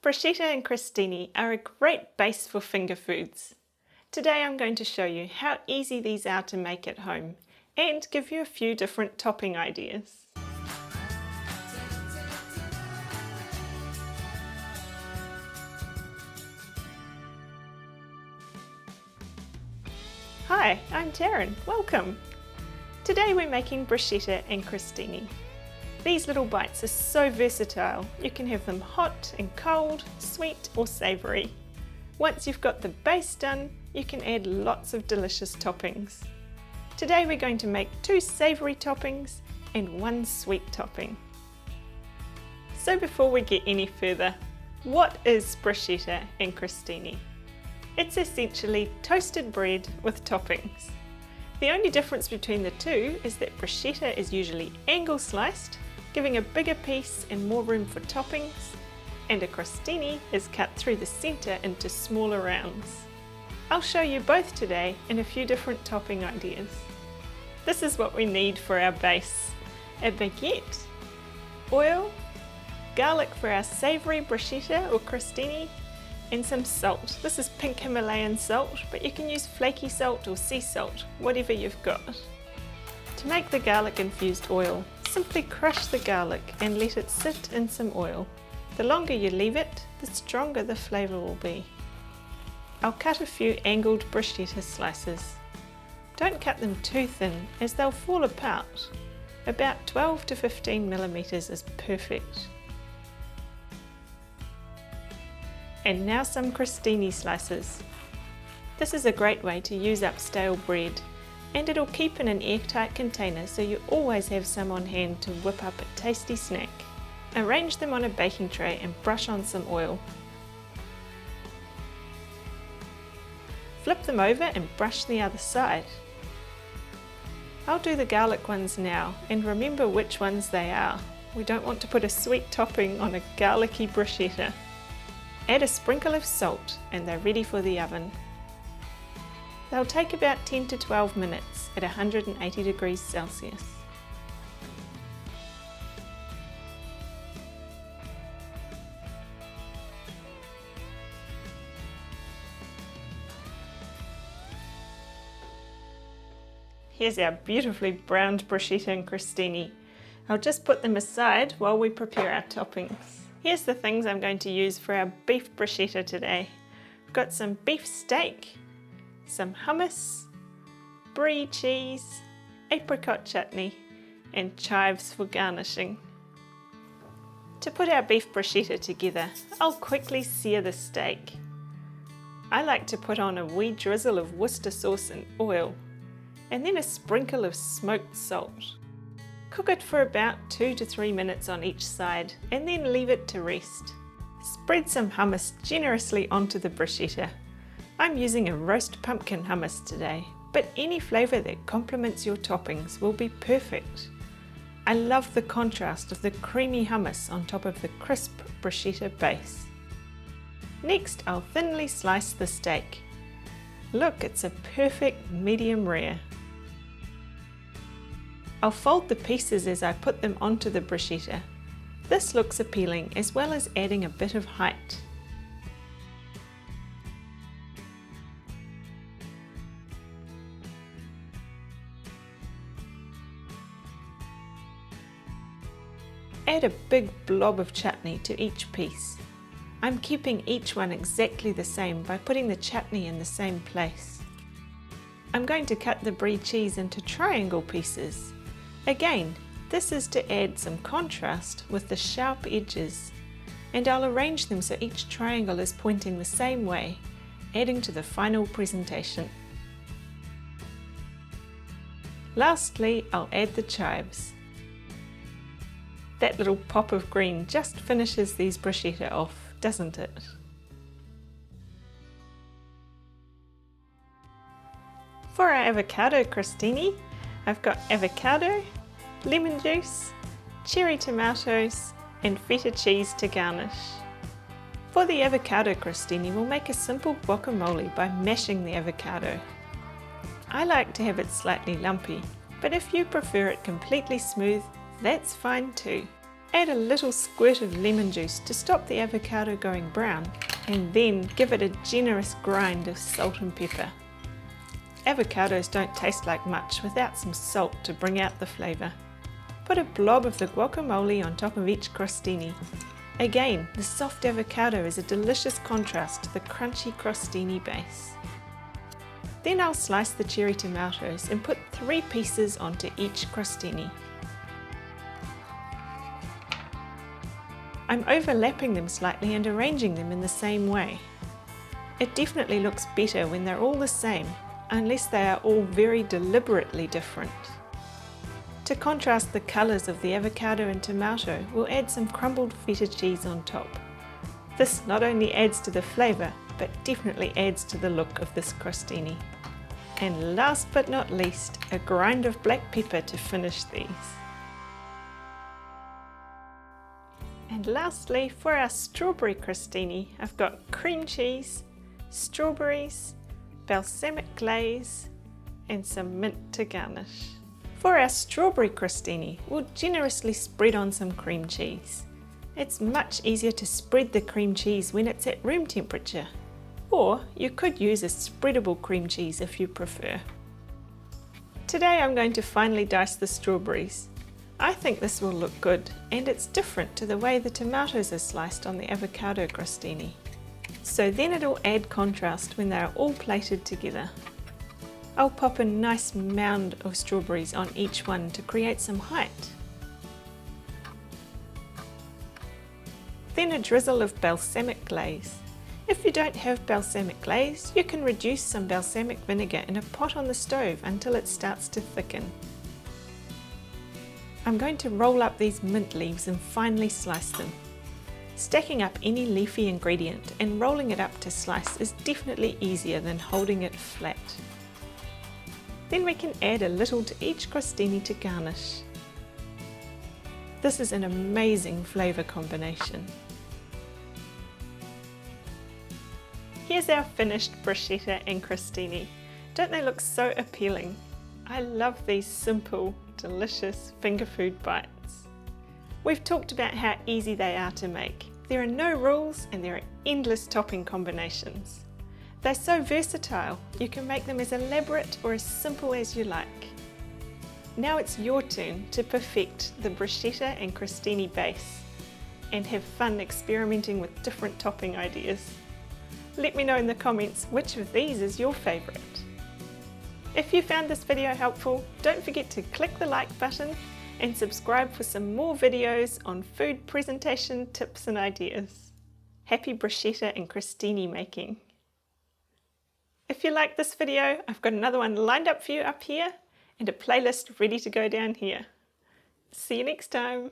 Bruschetta and Crostini are a great base for finger foods. Today I'm going to show you how easy these are to make at home and give you a few different topping ideas. Hi, I'm Taryn, welcome! Today we're making bruschetta and crostini. These little bites are so versatile, you can have them hot and cold, sweet or savoury. Once you've got the base done, you can add lots of delicious toppings. Today we're going to make 2 savoury toppings and 1 sweet topping. So before we get any further, what is bruschetta and crostini? It's essentially toasted bread with toppings. The only difference between the two is that bruschetta is usually angle sliced, giving a bigger piece and more room for toppings, and a crostini is cut through the centre into smaller rounds. I'll show you both today in a few different topping ideas. This is what we need for our base: a baguette, oil, garlic for our savoury bruschetta or crostini, and some salt. This is pink Himalayan salt, but you can use flaky salt or sea salt, whatever you've got. To make the garlic infused oil, simply crush the garlic and let it sit in some oil. The longer you leave it, the stronger the flavour will be. I'll cut a few angled bruschetta slices. Don't cut them too thin as they'll fall apart. About 12 to 15 millimeters is perfect. And now some crostini slices. This is a great way to use up stale bread, and it'll keep in an airtight container so you always have some on hand to whip up a tasty snack. Arrange them on a baking tray and brush on some oil. Flip them over and brush the other side. I'll do the garlic ones now, and remember which ones they are. We don't want to put a sweet topping on a garlicky bruschetta. Add a sprinkle of salt and they're ready for the oven. They'll take about 10 to 12 minutes at 180 degrees Celsius. Here's our beautifully browned bruschetta and crostini. I'll just put them aside while we prepare our toppings. Here's the things I'm going to use for our beef bruschetta today. I've got some beef steak, some hummus, brie cheese, apricot chutney, and chives for garnishing. To put our beef bruschetta together, I'll quickly sear the steak. I like to put on a wee drizzle of Worcester sauce and oil, and then a sprinkle of smoked salt. Cook it for about 2 to 3 minutes on each side and then leave it to rest. Spread some hummus generously onto the bruschetta. I'm using a roast pumpkin hummus today, but any flavour that complements your toppings will be perfect. I love the contrast of the creamy hummus on top of the crisp bruschetta base. Next, I'll thinly slice the steak. Look, it's a perfect medium rare. I'll fold the pieces as I put them onto the bruschetta. This looks appealing as well as adding a bit of height. Add a big blob of chutney to each piece. I'm keeping each one exactly the same by putting the chutney in the same place. I'm going to cut the brie cheese into triangle pieces. Again, this is to add some contrast with the sharp edges, and I'll arrange them so each triangle is pointing the same way, adding to the final presentation. Lastly, I'll add the chives. That little pop of green just finishes these bruschetta off, doesn't it? For our avocado crostini, I've got avocado, lemon juice, cherry tomatoes, and feta cheese to garnish. For the avocado crostini, we'll make a simple guacamole by mashing the avocado. I like to have it slightly lumpy, but if you prefer it completely smooth, that's fine too. Add a little squirt of lemon juice to stop the avocado going brown, and then give it a generous grind of salt and pepper. Avocados don't taste like much without some salt to bring out the flavour. Put a blob of the guacamole on top of each crostini. Again, the soft avocado is a delicious contrast to the crunchy crostini base. Then I'll slice the cherry tomatoes and put 3 pieces onto each crostini. I'm overlapping them slightly and arranging them in the same way. It definitely looks better when they're all the same, unless they are all very deliberately different. To contrast the colours of the avocado and tomato, we'll add some crumbled feta cheese on top. This not only adds to the flavour, but definitely adds to the look of this crostini. And last but not least, a grind of black pepper to finish these. And lastly, for our strawberry crostini, I've got cream cheese, strawberries, balsamic glaze, and some mint to garnish. For our strawberry crostini, we'll generously spread on some cream cheese. It's much easier to spread the cream cheese when it's at room temperature. Or you could use a spreadable cream cheese if you prefer. Today I'm going to finely dice the strawberries. I think this will look good, and it's different to the way the tomatoes are sliced on the avocado crostini. So then it'll add contrast when they are all plated together. I'll pop a nice mound of strawberries on each one to create some height. Then a drizzle of balsamic glaze. If you don't have balsamic glaze, you can reduce some balsamic vinegar in a pot on the stove until it starts to thicken. I'm going to roll up these mint leaves and finely slice them. Stacking up any leafy ingredient and rolling it up to slice is definitely easier than holding it flat. Then we can add a little to each crostini to garnish. This is an amazing flavour combination. Here's our finished bruschetta and crostini. Don't they look so appealing? I love these simple, delicious finger food bites. We've talked about how easy they are to make. There are no rules and there are endless topping combinations. They're so versatile, you can make them as elaborate or as simple as you like. Now it's your turn to perfect the bruschetta and crostini base and have fun experimenting with different topping ideas. Let me know in the comments which of these is your favourite. If you found this video helpful, don't forget to click the like button and subscribe for some more videos on food presentation tips and ideas. Happy bruschetta and crostini making! If you like this video, I've got another one lined up for you up here and a playlist ready to go down here. See you next time!